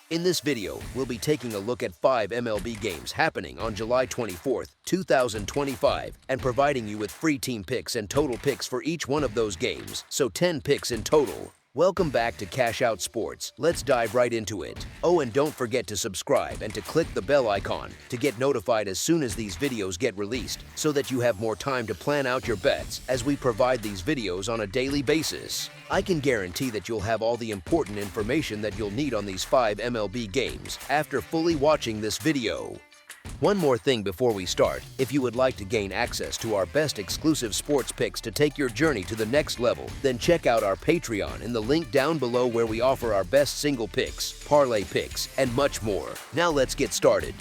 In this video, we'll be taking a look at 5 MLB games happening on July 24th, 2025, and providing you with free team picks and total picks for each one of those games, so 10 picks in total. Welcome back to Cash Out Sports. Let's dive right into it. Oh, and don't forget to subscribe and to click the bell icon to get notified as soon as these videos get released, so that you have more time to plan out your bets as we provide these videos on a daily basis. I can guarantee that you'll have all the important information that you'll need on these 5 MLB games after fully watching this video. One more thing before we start, if you would like to gain access to our best exclusive sports picks to take your journey to the next level, then check out our Patreon in the link down below where we offer our best single picks, parlay picks, and much more. Now let's get started.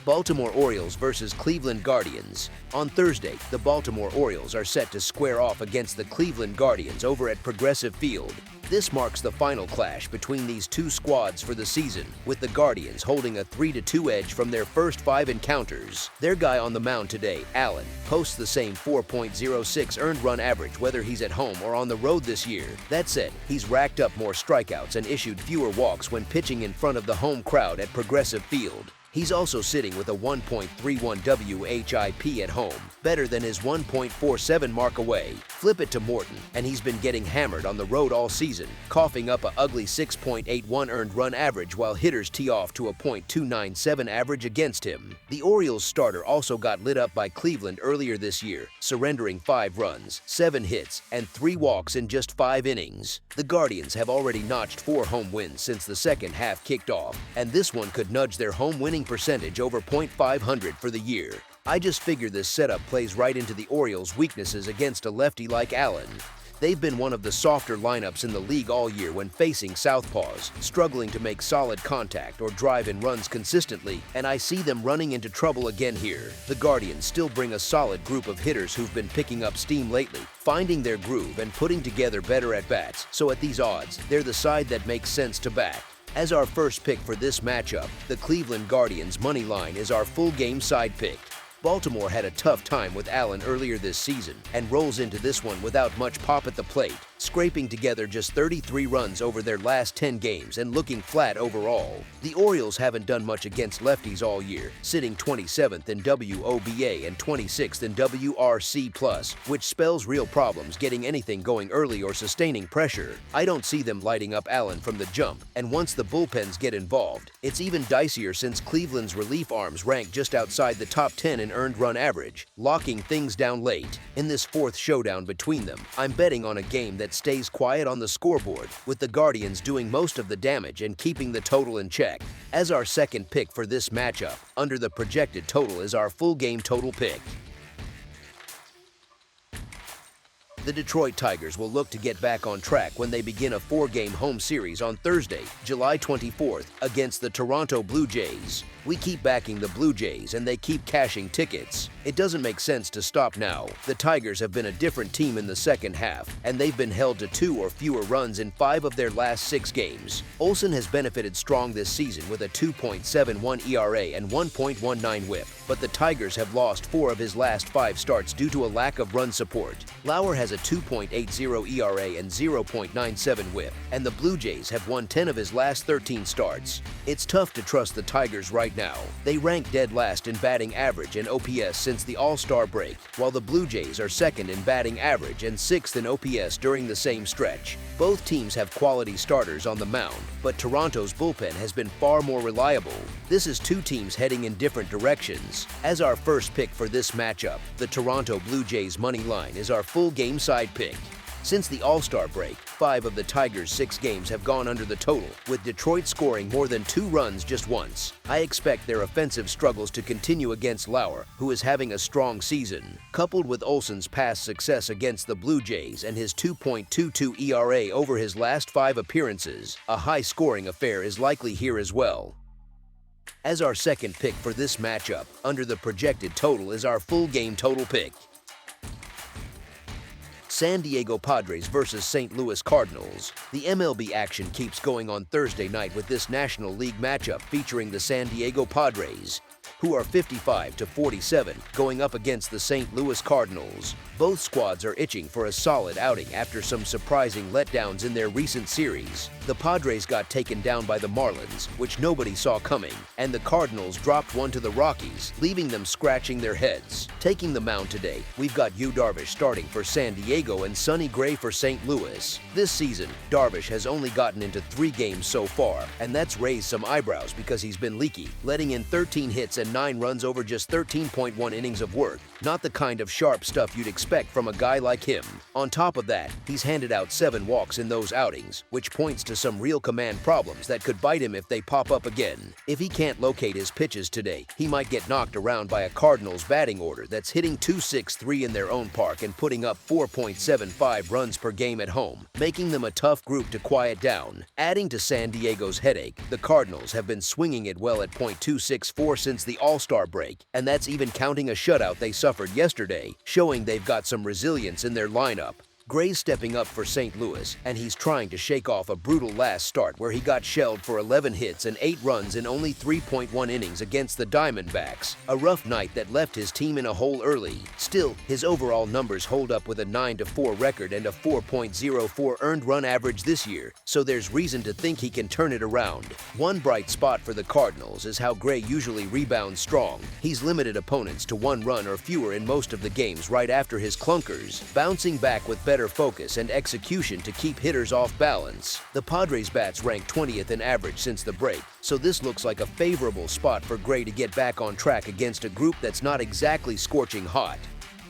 Baltimore Orioles versus Cleveland Guardians. On Thursday, the Baltimore Orioles are set to square off against the Cleveland Guardians over at Progressive Field. This marks the final clash between these two squads for the season, with the Guardians holding a 3-2 edge from their first 5 encounters. Their guy on the mound today, Allen, posts the same 4.06 earned run average whether he's at home or on the road this year. That said, he's racked up more strikeouts and issued fewer walks when pitching in front of the home crowd at Progressive Field. He's also sitting with a 1.31 WHIP at home, better than his 1.47 mark away. Flip it to Morton, and he's been getting hammered on the road all season, coughing up a ugly 6.81 earned run average while hitters tee off to a .297 average against him. The Orioles starter also got lit up by Cleveland earlier this year, surrendering 5 runs, 7 hits, and 3 walks in just 5 innings. The Guardians have already notched 4 home wins since the second half kicked off, and this one could nudge their home winning percentage over .500 for the year. I just figure this setup plays right into the Orioles' weaknesses against a lefty like Allen. They've been one of the softer lineups in the league all year when facing southpaws, struggling to make solid contact or drive in runs consistently, and I see them running into trouble again here. The Guardians still bring a solid group of hitters who've been picking up steam lately, finding their groove and putting together better at-bats, so at these odds, they're the side that makes sense to back. As our first pick for this matchup, the Cleveland Guardians money line is our full game side pick. Baltimore had a tough time with Allen earlier this season and rolls into this one without much pop at the plate, scraping together just 33 runs over their last 10 games and looking flat overall. The Orioles haven't done much against lefties all year, sitting 27th in WOBA and 26th in WRC+, which spells real problems getting anything going early or sustaining pressure. I don't see them lighting up Allen from the jump, and once the bullpens get involved, it's even dicier since Cleveland's relief arms rank just outside the top 10 in earned run average, locking things down late. In this fourth showdown between them, I'm betting on a game that stays quiet on the scoreboard, with the Guardians doing most of the damage and keeping the total in check. As our second pick for this matchup, under the projected total is our full game total pick. The Detroit Tigers will look to get back on track when they begin a 4-game home series on Thursday, July 24th, against the Toronto Blue Jays. We keep backing the Blue Jays and they keep cashing tickets. It doesn't make sense to stop now. The Tigers have been a different team in the second half, and they've been held to 2 or fewer runs in 5 of their last 6 games. Olsen has benefited strong this season with a 2.71 ERA and 1.19 WHIP, but the Tigers have lost 4 of his last 5 starts due to a lack of run support. Lauer has a 2.80 ERA and 0.97 WHIP, and the Blue Jays have won 10 of his last 13 starts. It's tough to trust the Tigers right now. They rank dead last in batting average and OPS since the All-Star break, while the Blue Jays are second in batting average and 6th in OPS during the same stretch. Both teams have quality starters on the mound, but Toronto's bullpen has been far more reliable. This is 2 teams heading in different directions. As our first pick for this matchup, the Toronto Blue Jays money line is our full game side pick. Since the All-Star break, 5 of the Tigers' 6 games have gone under the total, with Detroit scoring more than 2 runs just once. I expect their offensive struggles to continue against Lauer, who is having a strong season. Coupled with Olsen's past success against the Blue Jays and his 2.22 ERA over his last 5 appearances, a high-scoring affair is likely here as well. As our second pick for this matchup, under the projected total is our full game total pick. San Diego Padres versus St. Louis Cardinals. The MLB action keeps going on Thursday night with this National League matchup featuring the San Diego Padres, who are 55-47, going up against the St. Louis Cardinals. Both squads are itching for a solid outing after some surprising letdowns in their recent series. The Padres got taken down by the Marlins, which nobody saw coming, and the Cardinals dropped one to the Rockies, leaving them scratching their heads. Taking the mound today, we've got Yu Darvish starting for San Diego and Sonny Gray for St. Louis. This season, Darvish has only gotten into 3 games so far, and that's raised some eyebrows because he's been leaky, letting in 13 hits and 9 runs over just 13.1 innings of work. Not the kind of sharp stuff you'd expect from a guy like him. On top of that, he's handed out 7 walks in those outings, which points to some real command problems that could bite him if they pop up again. If he can't locate his pitches today, he might get knocked around by a Cardinals batting order that's hitting .263 in their own park and putting up 4.75 runs per game at home, making them a tough group to quiet down. Adding to San Diego's headache, the Cardinals have been swinging it well at .264 since the All-Star break, and that's even counting a shutout they suffered yesterday, showing they've got some resilience in their lineup. Gray's stepping up for St. Louis, and he's trying to shake off a brutal last start where he got shelled for 11 hits and 8 runs in only 3.1 innings against the Diamondbacks, a rough night that left his team in a hole early. Still, his overall numbers hold up with a 9-4 record and a 4.04 earned run average this year, so there's reason to think he can turn it around. One bright spot for the Cardinals is how Gray usually rebounds strong. He's limited opponents to 1 run or fewer in most of the games right after his clunkers, bouncing back with better focus and execution to keep hitters off balance. The Padres bats rank 20th in average since the break, so this looks like a favorable spot for Gray to get back on track against a group that's not exactly scorching hot.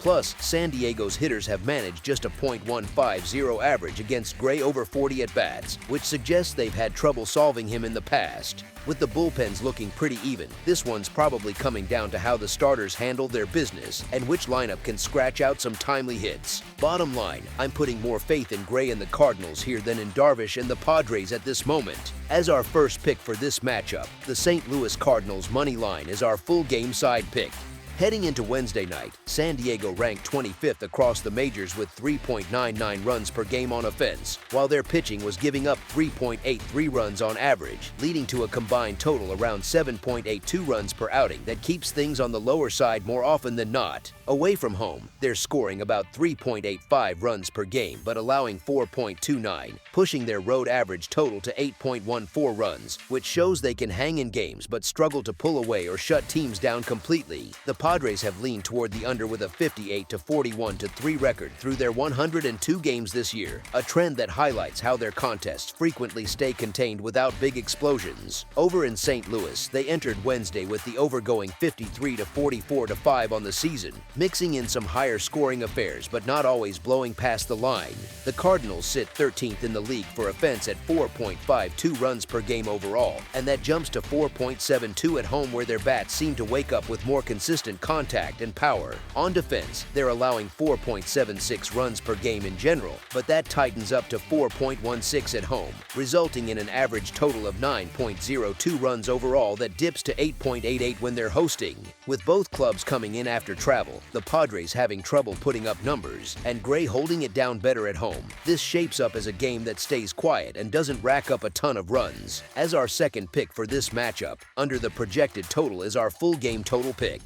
Plus, San Diego's hitters have managed just a .150 average against Gray over 40 at-bats, which suggests they've had trouble solving him in the past. With the bullpens looking pretty even, this one's probably coming down to how the starters handle their business and which lineup can scratch out some timely hits. Bottom line, I'm putting more faith in Gray and the Cardinals here than in Darvish and the Padres at this moment. As our first pick for this matchup, the St. Louis Cardinals money line is our full game side pick. Heading into Wednesday night, San Diego ranked 25th across the majors with 3.99 runs per game on offense, while their pitching was giving up 3.83 runs on average, leading to a combined total around 7.82 runs per outing that keeps things on the lower side more often than not. Away from home, they're scoring about 3.85 runs per game but allowing 4.29, pushing their road average total to 8.14 runs, which shows they can hang in games but struggle to pull away or shut teams down completely. The Padres have leaned toward the under with a 58-41-3 record through their 102 games this year, a trend that highlights how their contests frequently stay contained without big explosions. Over in St. Louis, they entered Wednesday with the over going 53-44-5 on the season, mixing in some higher scoring affairs but not always blowing past the line. The Cardinals sit 13th in the league for offense at 4.52 runs per game overall, and that jumps to 4.72 at home where their bats seem to wake up with more consistent contact and power. On defense, they're allowing 4.76 runs per game in general, but that tightens up to 4.16 at home, resulting in an average total of 9.02 runs overall that dips to 8.88 when they're hosting. With both clubs coming in after travel, the Padres having trouble putting up numbers, and Gray holding it down better at home, this shapes up as a game that stays quiet and doesn't rack up a ton of runs. As our second pick for this matchup, under the projected total is our full game total pick.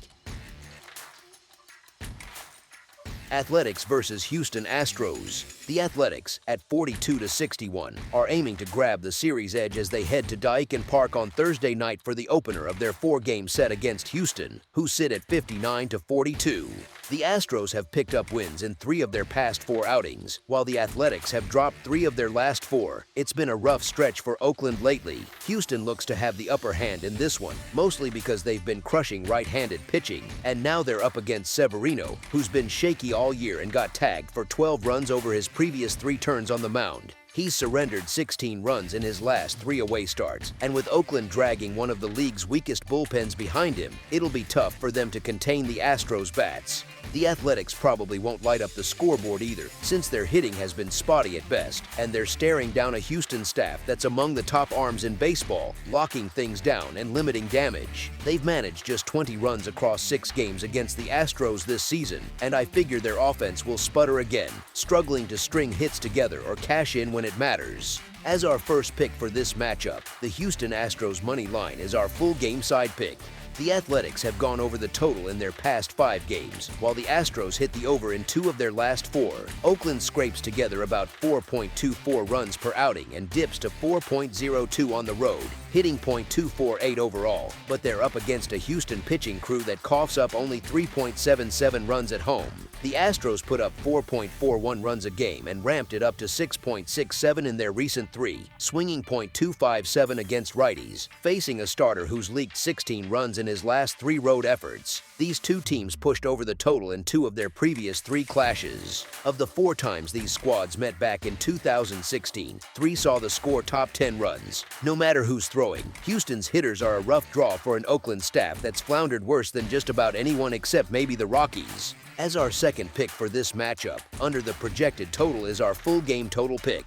Athletics versus Houston Astros. The Athletics, at 42-61, are aiming to grab the series edge as they head to Daikin Park on Thursday night for the opener of their 4-game set against Houston, who sit at 59-42. The Astros have picked up wins in 3 of their past 4 outings, while the Athletics have dropped 3 of their last 4. It's been a rough stretch for Oakland lately. Houston looks to have the upper hand in this one, mostly because they've been crushing right-handed pitching, and now they're up against Severino, who's been shaky all year and got tagged for 12 runs over his previous 3 turns on the mound. He's surrendered 16 runs in his last 3 away starts, and with Oakland dragging one of the league's weakest bullpens behind him, it'll be tough for them to contain the Astros' bats. The Athletics probably won't light up the scoreboard either, since their hitting has been spotty at best, and they're staring down a Houston staff that's among the top arms in baseball, locking things down and limiting damage. They've managed just 20 runs across 6 games against the Astros this season, and I figure their offense will sputter again, struggling to string hits together or cash in when it matters. As our first pick for this matchup, the Houston Astros money line is our full game side pick. The Athletics have gone over the total in their past 5 games, while the Astros hit the over in 2 of their last 4. Oakland scrapes together about 4.24 runs per outing and dips to 4.02 on the road, hitting .248 overall, but they're up against a Houston pitching crew that coughs up only 3.77 runs at home. The Astros put up 4.41 runs a game and ramped it up to 6.67 in their recent 3, swinging .257 against righties, facing a starter who's leaked 16 runs in his last 3 road efforts. These two teams pushed over the total in 2 of their previous 3 clashes. Of the 4 times these squads met back in 2016, 3 saw the score top 10 runs. No matter who's throwing, Houston's hitters are a rough draw for an Oakland staff that's floundered worse than just about anyone except maybe the Rockies. As our second pick for this matchup, under the projected total is our full game total pick.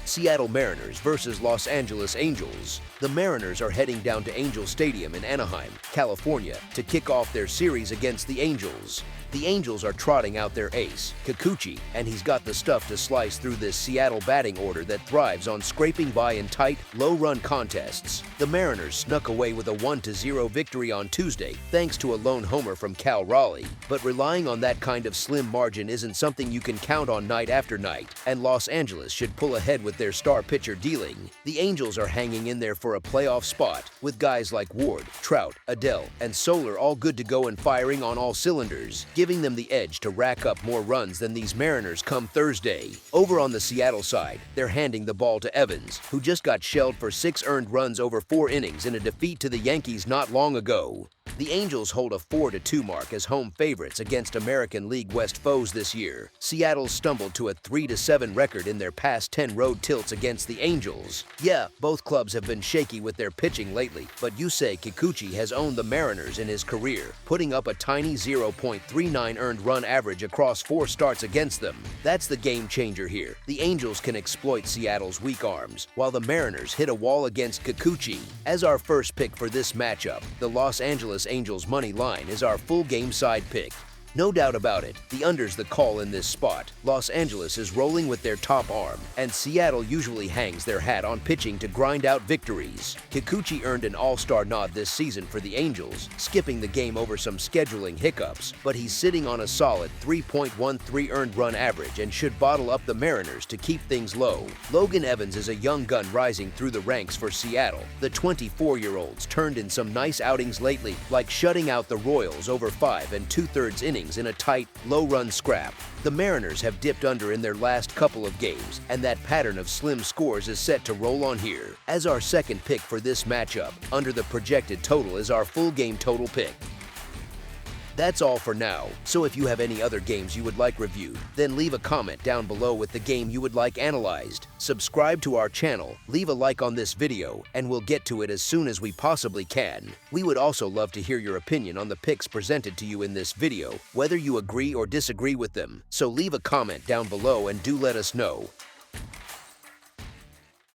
Seattle Mariners versus Los Angeles Angels. The Mariners are heading down to Angel Stadium in Anaheim, California, to kick off their series against the Angels. The Angels are trotting out their ace, Kikuchi, and he's got the stuff to slice through this Seattle batting order that thrives on scraping by in tight, low-run contests. The Mariners snuck away with a 1-0 victory on Tuesday thanks to a lone homer from Cal Raleigh, but relying on that kind of slim margin isn't something you can count on night after night, and Los Angeles should pull ahead with their star pitcher dealing. The Angels are hanging in there for a playoff spot, with guys like Ward, Trout, Adele, and Soler all good to go and firing on all cylinders, giving them the edge to rack up more runs than these Mariners come Thursday. Over on the Seattle side, they're handing the ball to Evans, who just got shelled for 6 earned runs over 4 innings in a defeat to the Yankees not long ago. The Angels hold a 4-2 mark as home favorites against American League West foes this year. Seattle stumbled to a 3-7 record in their past 10 road tilts against the Angels. Yeah, both clubs have been shaky with their pitching lately, but Yusei Kikuchi has owned the Mariners in his career, putting up a tiny 0.39 earned run average across 4 starts against them. That's the game changer here. The Angels can exploit Seattle's weak arms, while the Mariners hit a wall against Kikuchi. As our first pick for this matchup, the Los Angeles Angels money line is our full game side pick. No doubt about it, the under's the call in this spot. Los Angeles is rolling with their top arm, and Seattle usually hangs their hat on pitching to grind out victories. Kikuchi earned an all-star nod this season for the Angels, skipping the game over some scheduling hiccups, but he's sitting on a solid 3.13 earned run average and should bottle up the Mariners to keep things low. Logan Evans is a young gun rising through the ranks for Seattle. The 24-year-olds turned in some nice outings lately, like shutting out the Royals over 5 2/3 innings in a tight, low-run scrap. The Mariners have dipped under in their last couple of games, and that pattern of slim scores is set to roll on here. As our second pick for this matchup, under the projected total is our full game total pick. That's all for now, so if you have any other games you would like reviewed, then leave a comment down below with the game you would like analyzed. Subscribe to our channel, leave a like on this video, and we'll get to it as soon as we possibly can. We would also love to hear your opinion on the picks presented to you in this video, whether you agree or disagree with them, so leave a comment down below and do let us know.